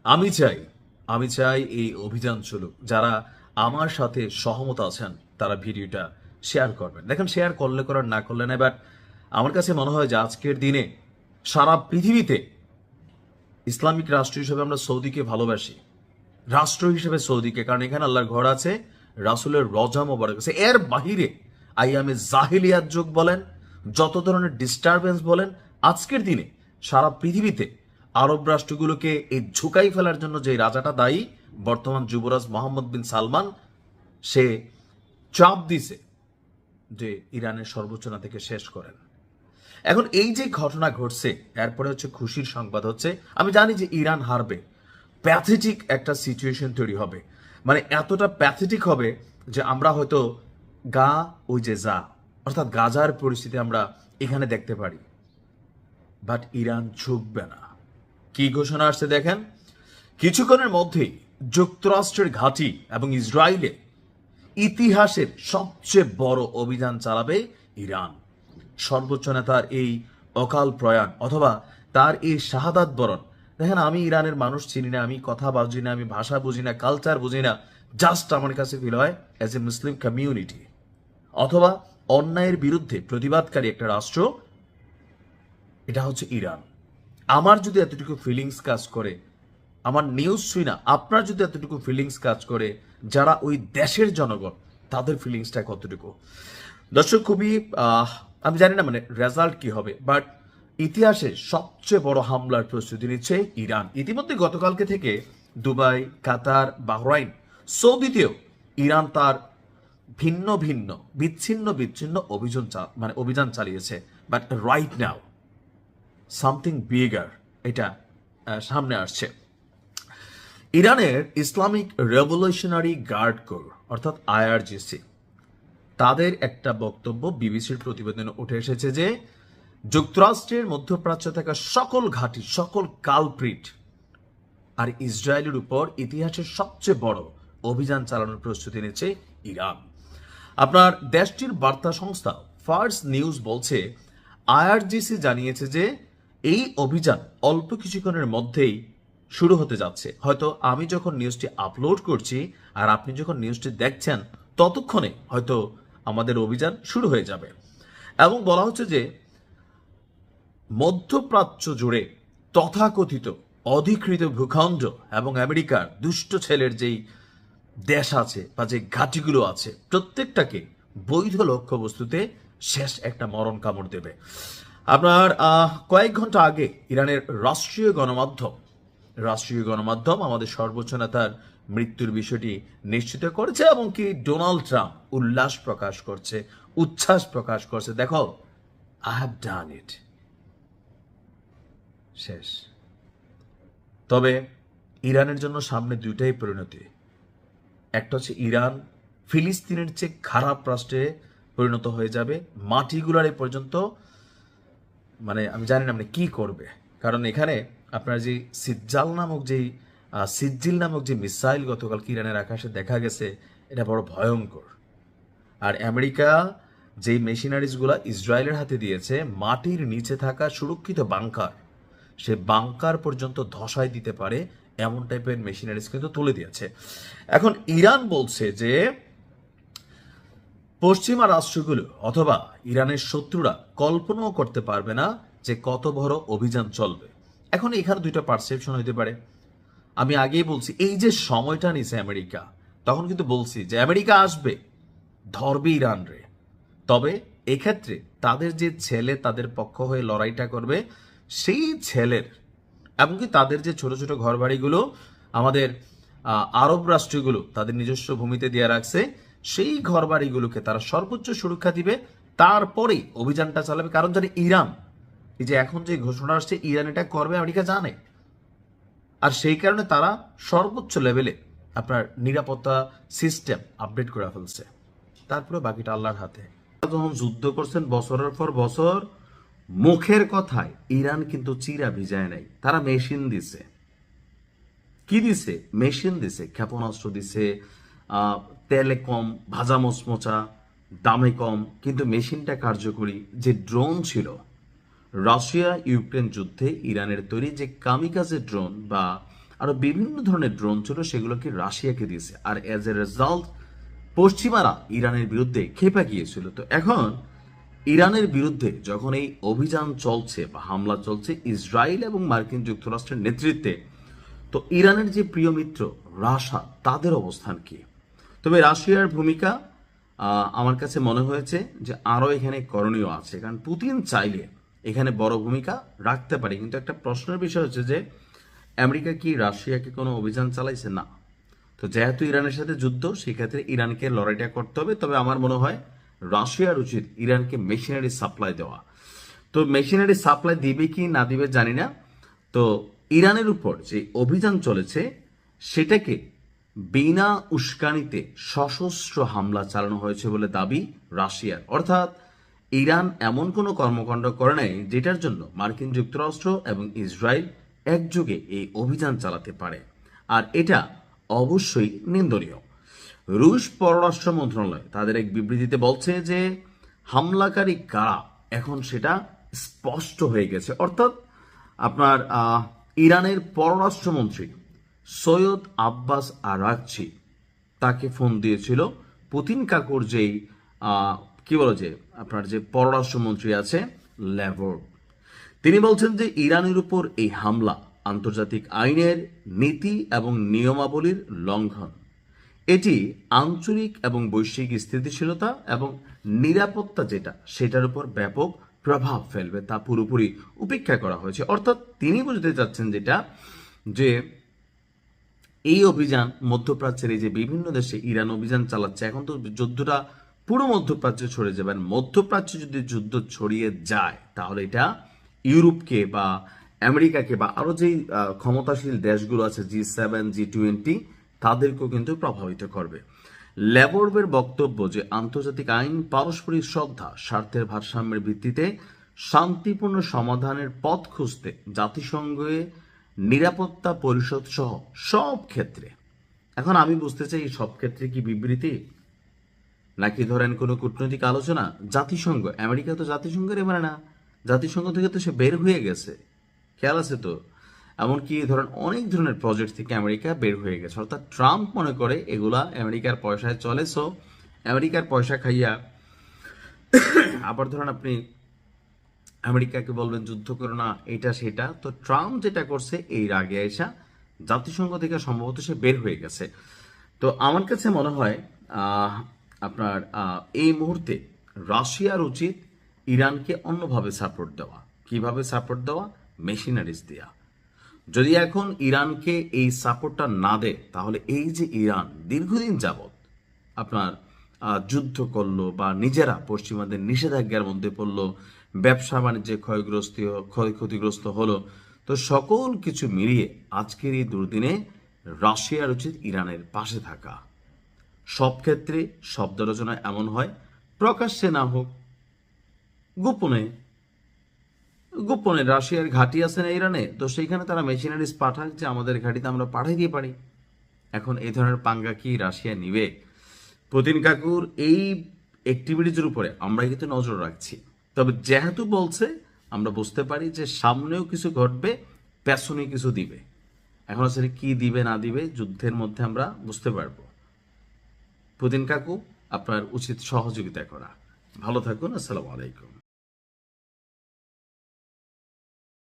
আমি চাই আমি চাই এই অভিযান চলুক। যারা আমার সাথে সহমত আছেন তারা ভিডিওটা শেয়ার করবেন। দেখেন, শেয়ার করলে করার, না করলে না, বাট আমার কাছে মনে হয় যে আজকের দিনে সারা পৃথিবীতে ইসলামিক রাষ্ট্র হিসেবে আমরা সৌদিকে ভালোবাসি, রাষ্ট্র হিসেবে সৌদিকে, কারণ এখানে আল্লাহর ঘর আছে, রাসূলের রজা মোবারক আছে। এর বাহিরে আইয়ামে জাহিলিয়াত যুগ বলেন, যত ধরনের ডিস্টারবেন্স বলেন, আজকের দিনে সারা পৃথিবীতে আরব রাষ্ট্রগুলোকে এই ঝুঁকাই ফেলার জন্য যে রাজাটা দায়ী, বর্তমান যুবরাজ মোহাম্মদ বিন সালমান, সে চাপ দিছে যে ইরানের সর্বোচ্চ থেকে শেষ করেন। এখন এই যে ঘটনা ঘটছে, এরপরে হচ্ছে খুশির সংবাদ হচ্ছে, আমি জানি যে ইরান হারবে, প্যাথেটিক একটা সিচুয়েশন তৈরি হবে, মানে এতটা প্যাথেটিক হবে যে আমরা হয়তো গা ওই যে যা, অর্থাৎ গাজার পরিস্থিতি আমরা এখানে দেখতে পারি। বাট ইরান ঝুঁকবে না। কি ঘোষণা আসছে দেখেন, কিছুক্ষণের মধ্যেই যুক্তরাষ্ট্রের ঘাঁটি এবং ইসরায়েলে ইতিহাসের সবচেয়ে বড় অভিযান চালাবে ইরান। সর্বোচ্চ নেতার এই অকাল প্রয়াণ অথবা তার এই শাহাদাত বরণ, দেখেন, আমি ইরানের মানুষ চিনি না, আমি কথা বুঝি না, আমি ভাষা বুঝি না, কালচার বুঝি না, জাস্ট আমার কাছে ফিল হয় অ্যাজ এ মুসলিম কমিউনিটি অথবা অন্যায়ের বিরুদ্ধে প্রতিবাদকারী একটা রাষ্ট্র, এটা হচ্ছে ইরান। আমার যদি এতটুকু ফিলিংস কাজ করে, আমার নিউজ শুই না, আপনার যদি এতটুকু ফিলিংস কাজ করে, যারা ওই দেশের জনগণ, তাদের ফিলিংসটা কতটুকু? দর্শক, খুবই আমি জানি না মানে রেজাল্ট কি হবে, বাট ইতিহাসে সবচেয়ে বড় হামলার প্রস্তুতি নিচ্ছে ইরান। ইতিমধ্যে গতকালকে থেকে দুবাই, কাতার, বাহরাইন, সৌদিতেও ইরান তার ভিন্ন ভিন্ন বিচ্ছিন্ন বিচ্ছিন্ন অভিযান চালিয়েছে। But right now something bigger এটা সামনে আসছে। ইরানের ইসলামিক রেভলিউশনারি গার্ড কোর অর্থাৎ আইআরজিসি, তাদের একটা বক্তব্য বিবিসির প্রতিবেদনে উঠে এসেছে যে যুক্তরাষ্ট্রের মধ্যপ্রাচ্যে থাকা সকল ঘাঁটি, সকল কালপ্রিট আর ইসরায়েলের উপর ইতিহাসের সবচেয়ে বড় অভিযান চালানোর প্রস্তুতি নিচ্ছে ইরান। আপনার দেশটির বার্তা সংস্থা ফার্স্ট নিউজ বলছে, আইআরজিসি জানিয়েছে যে এই অভিযান অল্প কিছুক্ষণের মধ্যেই শুরু হতে যাচ্ছে। হয়তো আমি যখন নিউজটি আপলোড করছি আর আপনি যখন নিউজটি দেখছেন, ততক্ষণে হয়তো আমাদের অভিযান শুরু হয়ে যাবে। এবং বলা হচ্ছে যে মধ্যপ্রাচ্য জুড়ে তথাকথিত অধিকৃত ভূখণ্ড এবং আমেরিকার দুষ্ট ছেলের যেই দেশ আছে বা যে ঘাঁটিগুলো আছে, প্রত্যেকটাকে বৈধ লক্ষ্যবস্তুতে শেষ একটা মরণ কামড় দেবে। আপনার কয়েক ঘন্টা আগে ইরানের রাষ্ট্রীয় গণমাধ্যম আমাদের সর্বোচ্চ নেতার মৃত্যুর বিষয়টি নিশ্চিত করেছে এবং কি ডোনাল্ড ট্রাম্প উচ্ছ্বাস প্রকাশ করছে, দেখো, আই হ্যাভ ডান ইট, শেষ। তবে ইরানের জন্য সামনে দুইটাই পরিণতি। একটা হচ্ছে ইরান ফিলিস্তিনের চেয়ে খারাপ রাষ্ট্রে পরিণত হয়ে যাবে, মাটিগুলার পর্যন্ত, মানে আমি জানি না মানে কি করবে। কারণ এখানে আপনার যে সিজ্জিল নামক যে মিসাইল গতকাল ইরানের আকাশে দেখা গেছে, এটা বড় ভয়ঙ্কর। আর আমেরিকা যেই মেশিনারিজগুলা ইসরায়েলের হাতে দিয়েছে, মাটির নিচে থাকা সুরক্ষিত বাংকার, সে বাংকার পর্যন্ত ধসাই দিতে পারে এমন টাইপের মেশিনারিজ কিন্তু তুলে দিয়েছে। এখন ইরান বলছে যে পশ্চিমা রাষ্ট্রগুলো অথবা ইরানের শত্রুরা কল্পনাও করতে পারবে না যে কত বড় অভিযান চলবে। এখন এখানে দুইটা পারসেপশন হইতে পারে। আমি আগেই বলছি, এই যে সময়টা নিছে আমেরিকা, তখন কিন্তু বলছি যে আমেরিকা আসবে, ধরবে ইরান রে। তবে এক্ষেত্রে তাদের যে ছেলে তাদের পক্ষ হয়ে লড়াইটা করবে, সেই ছেলের এমনকি তাদের যে ছোট ছোট ঘর বাড়িগুলো আমাদের আরব রাষ্ট্রগুলো তাদের নিজস্ব ভূমিতে দিয়ে রাখছে, সেই ঘর বাড়িগুলোকে তারা সর্বোচ্চ সুরক্ষা দিবে, তারপরেই অভিযানটা চালাবে। কারণ জানে ইরান, এই যে এখন যে ঘোষণা আসছে, ইরান এটা করবে আমেরিকা জানে, আর সেই কারণে তারা সর্বোচ্চ লেভেলে আপনার নিরাপত্তা সিস্টেম আপডেট করে ফেলছে। তারপরে বাকিটা আল্লাহর হাতে। যখন যুদ্ধ করছেন বছরের পর বছর, মুখের কথায় ইরান কিন্তু চিরা ভিজায় নাই, তারা মেশিন দিছে। কি দিছে? মেশিন দিছে, ক্ষেপণাস্ত্র দিছে, তেলে কম, ভাজা মচমচা, দামে কম, কিন্তু মেশিনটা কার্যকরী। যে ড্রোন ছিল, রাশিয়া ইউক্রেন যুদ্ধে ইরানের তৈরি যে কামিকাজে ড্রোন বা আরো বিভিন্ন ধরনের ড্রোন ছিল, সেগুলোকে রাশিয়াকে দিয়েছে। আর এজ এ রেজাল্ট পশ্চিমারা ইরানের বিরুদ্ধে ক্ষেপে গিয়েছিল। তো এখন ইরানের বিরুদ্ধে যখন এই অভিযান চলছে বা হামলা চলছে ইসরায়েল এবং মার্কিন যুক্তরাষ্ট্রের নেতৃত্বে, তো ইরানের যে প্রিয় মিত্র রাশিয়া, তাদের অবস্থান কি? তবে রাশিয়ার ভূমিকা আমার কাছে মনে হয়েছে যে আরও এখানে করণীয় আছে, কারণ পুতিন চাইলে এখানে বড় ভূমিকা রাখতে পারে। কিন্তু একটা প্রশ্নের বিষয় হচ্ছে যে আমেরিকা কি রাশিয়াকে কোনো অভিযান চালাইছে? না। তো যেহেতু ইরানের সাথে যুদ্ধ, সেক্ষেত্রে ইরানকে লড়াইটা করতে হবে। তবে আমার মনে হয় রাশিয়ার উচিত ইরানকে মেশিনারি সাপ্লাই দেওয়া। তো মেশিনারি সাপ্লাই দিবে কি না দিবে জানি না। তো ইরানের উপর যে অভিযান চলেছে সেটাকে বিনা উস্কানিতে সশস্ত্র হামলা চালানো হয়েছে বলে দাবি রাশিয়ার। অর্থাৎ ইরান এমন কোনো কর্মকাণ্ড করে নাই যেটার জন্য মার্কিন যুক্তরাষ্ট্র এবং ইসরায়েল একযোগে এই অভিযান চালাতে পারে, আর এটা অবশ্যই নিন্দনীয়। রুশ পররাষ্ট্র মন্ত্রণালয় তাদের এক বিবৃতিতে বলছে যে হামলাকারী কারা এখন সেটা স্পষ্ট হয়ে গেছে। অর্থাৎ আপনার ইরানের পররাষ্ট্রমন্ত্রী সৈয়দ আব্বাস আরাকচি, তাকে ফোন দিয়েছিল পুতিন কাকুর যেই কি বলো যে আপনার যে পররাষ্ট্রমন্ত্রী আছে ল্যাভরভ। তিনি বলছেন যে ইরানের উপর এই হামলা আন্তর্জাতিক আইনের নীতি এবং নিয়মাবলীর লঙ্ঘন। এটি আঞ্চলিক এবং বৈশ্বিক স্থিতিশীলতা এবং নিরাপত্তা যেটা সেটার উপর ব্যাপক প্রভাব ফেলবে, তা পুরোপুরি উপেক্ষা করা হয়েছে। অর্থাৎ তিনি বুঝতে চাচ্ছেন যেটা যে এই অভিযান মধ্যপ্রাচ্যের এই যে বিভিন্ন দেশে ইরান অভিযান চালাচ্ছে, এখন তো যুদ্ধটা পুরো মধ্যপ্রাচ্যে ছড়িয়ে যাবে। মধ্যপ্রাচ্যে যদি যুদ্ধ ছড়িয়ে যায় তাহলে এটা ইউরোপকে বা আমেরিকাকে বা আরো যেই ক্ষমতাশীল দেশগুলো আছে G7 G20 তাদেরকেও কিন্তু প্রভাবিত করবে। ল্যাভরভের বক্তব্য যে আন্তর্জাতিক আইন, পারস্পরিক শ্রদ্ধা, স্বার্থের ভারসাম্যের ভিত্তিতে শান্তিপূর্ণ সমাধানের পথ খুঁজতে জাতিসংঘে নিরাপত্তা পরিষদ সহ সব ক্ষেত্রে। এখন আমি বুঝতে চাই এই সব ক্ষেত্রে কি বিবৃতি নাকি ধরেন কোনো কূটনৈতিক আলোচনা? জাতিসংঘ, আমেরিকা তো জাতিসংঘের মানে না, জাতিসংঘ থেকে তো সে বের হয়ে গেছে, খেয়াল আছে তো? এমনকি ধরেন অনেক ধরনের প্রজেক্ট থেকে আমেরিকা বের হয়ে গেছে। অর্থাৎ ট্রাম্প মনে করে এগুলা আমেরিকার পয়সায় চলে, সো আমেরিকার পয়সা খাইয়া আবার ধরেন আপনি আমেরিকাকে বলবেন যুদ্ধ করো না, এটা সেটা। তো ট্রাম্প যেটা করছে এই রাগে আইসা জাতিসংঘ থেকে সম্ভবত সে বের হয়ে গেছে। তো আমার কাছে মনে হয় আপনার এই মুহূর্তে রাশিয়ার উচিত ইরানকে অন্যভাবে সাপোর্ট দেওয়া। কিভাবে সাপোর্ট দেওয়া? মেশিনারিজ দেওয়া। যদি এখন ইরানকে এই সাপোর্টটা না দেয় তাহলে এই যে ইরান দীর্ঘদিন যাবৎ আপনার যুদ্ধ করলো বা নিজেরা পশ্চিমাদের নিষেধাজ্ঞার মধ্যে পড়লো, ব্যবসা বাণিজ্যে ক্ষয়ক্ষতিগ্রস্ত হলো, তো সকল কিছু মিলিয়ে আজকের এই দুর্দিনে রাশিয়ার উচিত ইরানের পাশে থাকা। সব ক্ষেত্রে শব্দ রচনা এমন হয়, প্রকাশ্যে না হোক, গোপনে গোপনে রাশিয়ার ঘাঁটি আছে না ইরানে, তো সেইখানে তারা মেশিনারিজ পাঠাক যে আমাদের ঘাঁটিতে আমরা পাঠাই দিয়ে পারি। এখন এই ধরনের পাঙ্গা কি রাশিয়া নিবে? পুতিন কাকুর এই অ্যাক্টিভিটিজের উপরে আমরা কিন্তু নজর রাখছি। তবে যেহেতু বলছে আমরা বুঝতে পারি যে সামনেও কিছু ঘটবে, পেছনে কিছু দিবে। এখন আসলে কি দিবে না দিবে যুদ্ধের মধ্যে আমরা বুঝতে পারবো। পুতিন কাকু, আপনার উচিত সহযোগিতা করা। ভালো থাকুন। আসসালামু আলাইকুম।